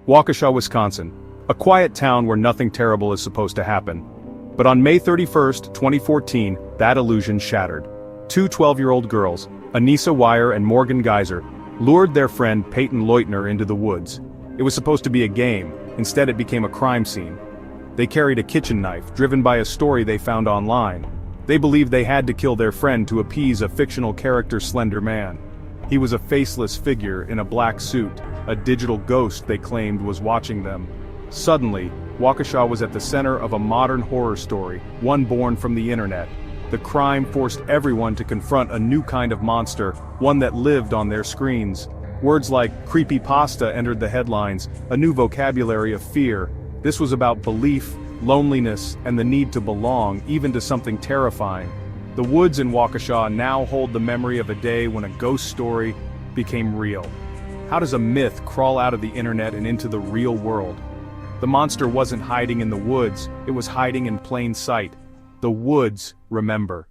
Waukesha, Wisconsin, a quiet town where nothing terrible is supposed to happen. But on May 31st, 2014, that illusion shattered. Two 12-year-old girls, Anissa Weier and Morgan Geyser, lured their friend Peyton Leutner into the woods. It was supposed to be a game, instead it became a crime scene. They carried a kitchen knife, driven by a story they found online. They believed they had to kill their friend to appease a fictional character, Slender Man. He was a faceless figure in a black suit, a digital ghost they claimed was watching them. Suddenly, Waukesha was at the center of a modern horror story, one born from the internet. The crime forced everyone to confront a new kind of monster, one that lived on their screens. Words like creepypasta entered the headlines, a new vocabulary of fear. This was about belief, loneliness, and the need to belong, even to something terrifying. The woods in Waukesha now hold the memory of a day when a ghost story became real. How does a myth crawl out of the internet and into the real world? The monster wasn't hiding in the woods, it was hiding in plain sight. The woods remember.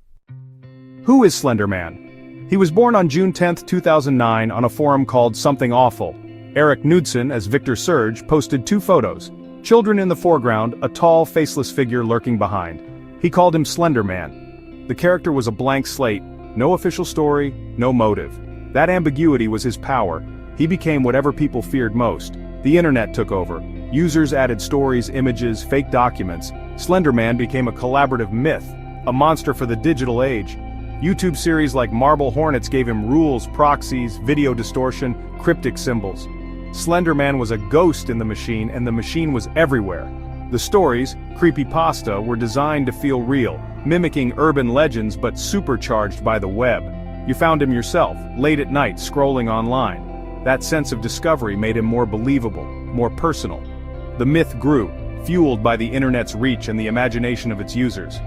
Who is Slender Man? He was born on June 10, 2009 on a forum called Something Awful. Eric Knudsen, as Victor Surge, posted two photos. Children in the foreground, a tall, faceless figure lurking behind. He called him Slender Man. The character was a blank slate, no official story, no motive. That ambiguity was his power. He became whatever people feared most. The internet took over. Users added stories, images, fake documents. Slender Man became a collaborative myth, a monster for the digital age. YouTube series like Marble Hornets gave him rules, proxies, video distortion, cryptic symbols. Slender Man was a ghost in the machine, and the machine was everywhere. The stories, creepypasta, were designed to feel real, mimicking urban legends but supercharged by the web. You found him yourself, late at night, scrolling online. That sense of discovery made him more believable, more personal. The myth grew, fueled by the internet's reach and the imagination of its users.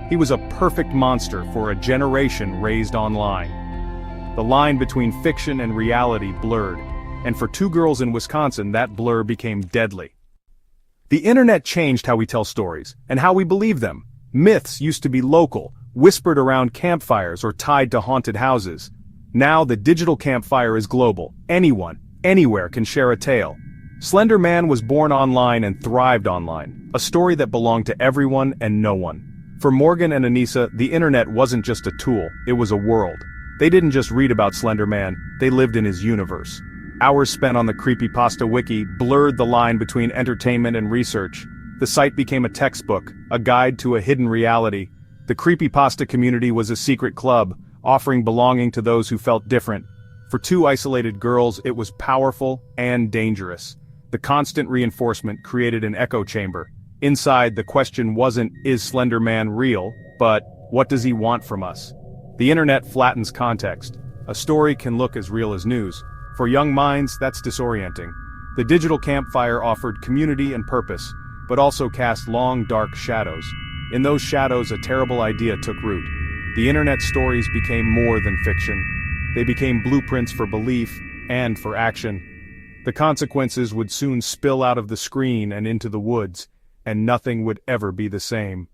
He was a perfect monster for a generation raised online. The line between fiction and reality blurred, and for two girls in Wisconsin that blur became deadly. The internet changed how we tell stories, and how we believe them. Myths used to be local, whispered around campfires or tied to haunted houses. Now the digital campfire is global. Anyone, anywhere can share a tale. Slender Man was born online and thrived online, a story that belonged to everyone and no one. For Morgan and Anissa, the internet wasn't just a tool, it was a world. They didn't just read about Slender Man, they lived in his universe. Hours spent on the creepypasta wiki blurred the line between entertainment and research. The site became a textbook, a guide to a hidden reality. The creepypasta community was a secret club, offering belonging to those who felt different. For two isolated girls, it was powerful and dangerous. The constant reinforcement created an echo chamber. Inside, the question wasn't, is Slender Man real, but, what does he want from us? The internet flattens context. A story can look as real as news. For young minds, that's disorienting. The digital campfire offered community and purpose, but also cast long, dark shadows. In those shadows, a terrible idea took root. The internet stories became more than fiction. They became blueprints for belief and for action. The consequences would soon spill out of the screen and into the woods, and nothing would ever be the same.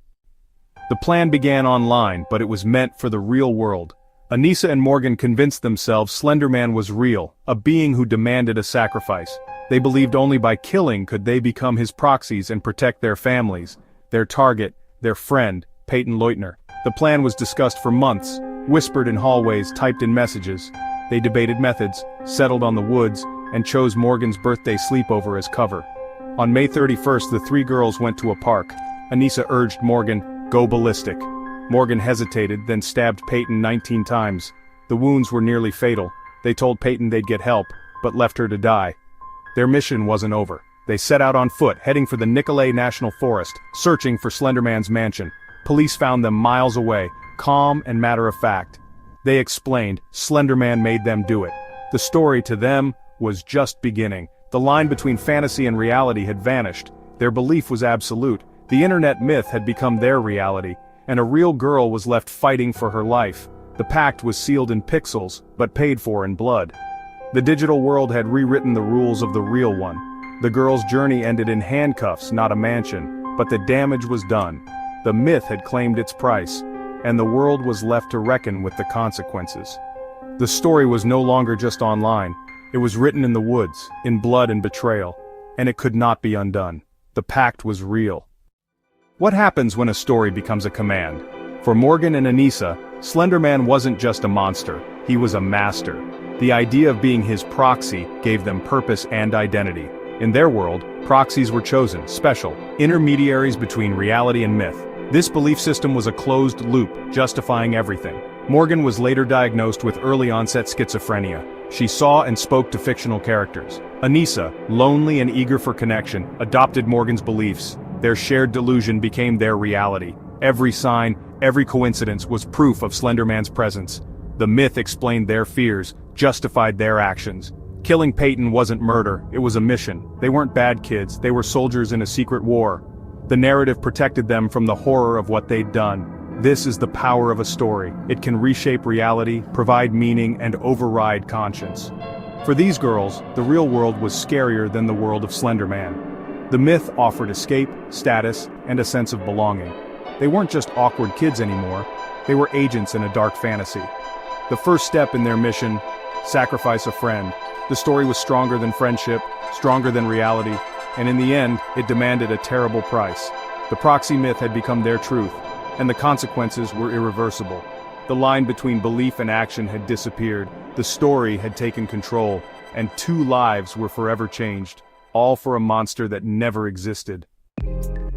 The plan began online, but it was meant for the real world. Anissa and Morgan convinced themselves Slender Man was real, a being who demanded a sacrifice. They believed only by killing could they become his proxies and protect their families, their target, their friend, Peyton Leutner. The plan was discussed for months, whispered in hallways, typed in messages. They debated methods, settled on the woods, and chose Morgan's birthday sleepover as cover. On May 31st, the three girls went to a park. Anissa urged Morgan, "Go ballistic." Morgan hesitated, then stabbed Peyton 19 times. The wounds were nearly fatal. They told Peyton they'd get help, but left her to die. Their mission wasn't over. They set out on foot, heading for the Nicolet National Forest, searching for Slender Man's mansion. Police found them miles away, calm and matter-of-fact. They explained, Slender Man made them do it. The story to them was just beginning. The line between fantasy and reality had vanished. Their belief was absolute. The internet myth had become their reality, and a real girl was left fighting for her life. The pact was sealed in pixels, but paid for in blood. The digital world had rewritten the rules of the real one. The girl's journey ended in handcuffs, not a mansion, but the damage was done. The myth had claimed its price, and the world was left to reckon with the consequences. The story was no longer just online. It was written in the woods, in blood and betrayal. and it could not be undone. The pact was real. What happens when a story becomes a command? For Morgan and Anissa, Slender Man wasn't just a monster, he was a master. The idea of being his proxy gave them purpose and identity. In their world, proxies were chosen, special, intermediaries between reality and myth. This belief system was a closed loop, justifying everything. Morgan was later diagnosed with early-onset schizophrenia. She saw and spoke to fictional characters. Anissa, lonely and eager for connection, adopted Morgan's beliefs. Their shared delusion became their reality. Every sign, every coincidence was proof of Slender Man's presence. The myth explained their fears, justified their actions. Killing Peyton wasn't murder, it was a mission. They weren't bad kids, they were soldiers in a secret war. The narrative protected them from the horror of what they'd done. This is the power of a story. It can reshape reality, provide meaning, and override conscience. For these girls, the real world was scarier than the world of Slender Man. The myth offered escape, status, and a sense of belonging. They weren't just awkward kids anymore, they were agents in a dark fantasy. The first step in their mission, sacrifice a friend. The story was stronger than friendship, stronger than reality, and in the end, it demanded a terrible price. The proxy myth had become their truth, and the consequences were irreversible. The line between belief and action had disappeared, the story had taken control, and 2 lives were forever changed, all for a monster that never existed.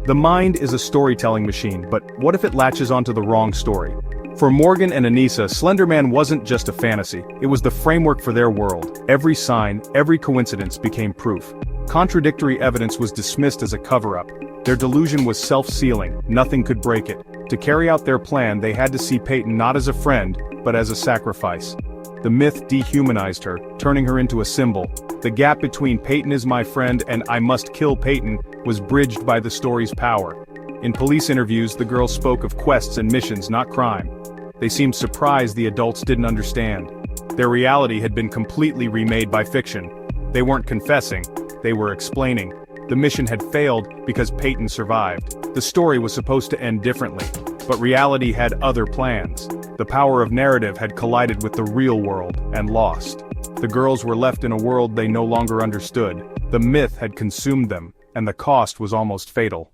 The mind is a storytelling machine, but what if it latches onto the wrong story? For Morgan and Anissa, Slender Man wasn't just a fantasy, it was the framework for their world. Every sign, every coincidence became proof. Contradictory evidence was dismissed as a cover-up. Their delusion was self-sealing, nothing could break it. To carry out their plan, they had to see Peyton not as a friend, but as a sacrifice. The myth dehumanized her, turning her into a symbol. The gap between Peyton is my friend and I must kill Peyton was bridged by the story's power. In police interviews, the girls spoke of quests and missions, not crime. They seemed surprised the adults didn't understand. Their reality had been completely remade by fiction. They weren't confessing, they were explaining. The mission had failed because Peyton survived. The story was supposed to end differently, but reality had other plans. The power of narrative had collided with the real world and lost. The girls were left in a world they no longer understood. The myth had consumed them, and the cost was almost fatal.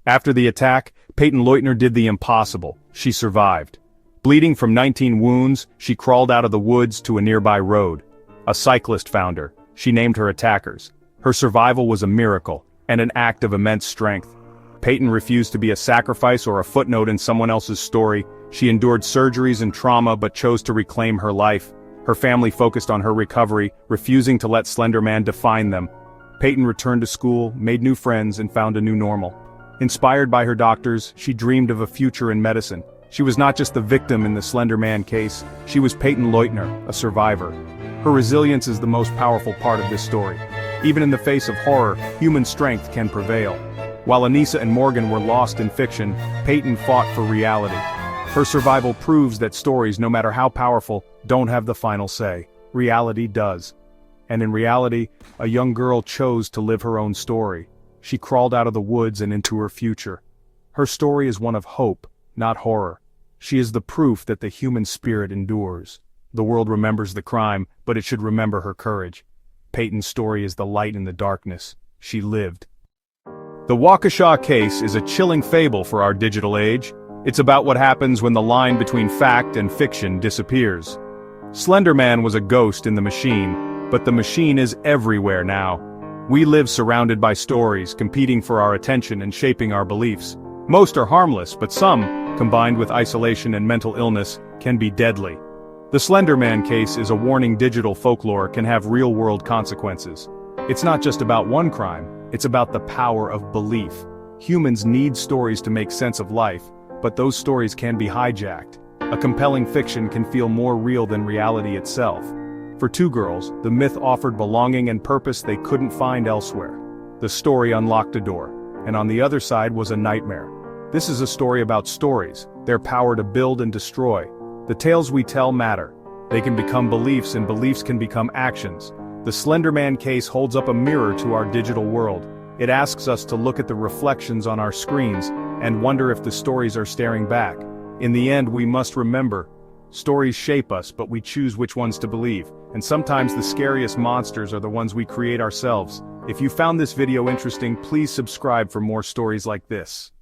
After the attack, Peyton Leutner did the impossible. She survived. Bleeding from 19 wounds, she crawled out of the woods to a nearby road. A cyclist found her. She named her attackers. Her survival was a miracle, and an act of immense strength. Peyton refused to be a sacrifice or a footnote in someone else's story. She endured surgeries and trauma but chose to reclaim her life. Her family focused on her recovery, refusing to let Slender Man define them. Peyton returned to school, made new friends, and found a new normal. Inspired by her doctors, she dreamed of a future in medicine. She was not just the victim in the Slender Man case, she was Peyton Leutner, a survivor. Her resilience is the most powerful part of this story. Even in the face of horror, human strength can prevail. While Anissa and Morgan were lost in fiction, Peyton fought for reality. Her survival proves that stories, no matter how powerful, don't have the final say. Reality does. And in reality, a young girl chose to live her own story. She crawled out of the woods and into her future. Her story is one of hope, not horror. She is the proof that the human spirit endures. The world remembers the crime, but it should remember her courage. Peyton's story is the light in the darkness. She lived. The Waukesha case is a chilling fable for our digital age. It's about what happens when the line between fact and fiction disappears. Slender Man was a ghost in the machine, but the machine is everywhere now. We live surrounded by stories, competing for our attention and shaping our beliefs. Most are harmless, but some, combined with isolation and mental illness, can be deadly. The Slender Man case is a warning digital folklore can have real-world consequences. It's not just about one crime, it's about the power of belief. Humans need stories to make sense of life, but those stories can be hijacked. A compelling fiction can feel more real than reality itself. For 2 girls, the myth offered belonging and purpose they couldn't find elsewhere. The story unlocked a door, and on the other side was a nightmare. This is a story about stories, their power to build and destroy. The tales we tell matter. They can become beliefs and beliefs can become actions. The Slender Man case holds up a mirror to our digital world. It asks us to look at the reflections on our screens and wonder if the stories are staring back. In the end, we must remember, stories shape us, but we choose which ones to believe. And sometimes the scariest monsters are the ones we create ourselves. If you found this video interesting, please subscribe for more stories like this.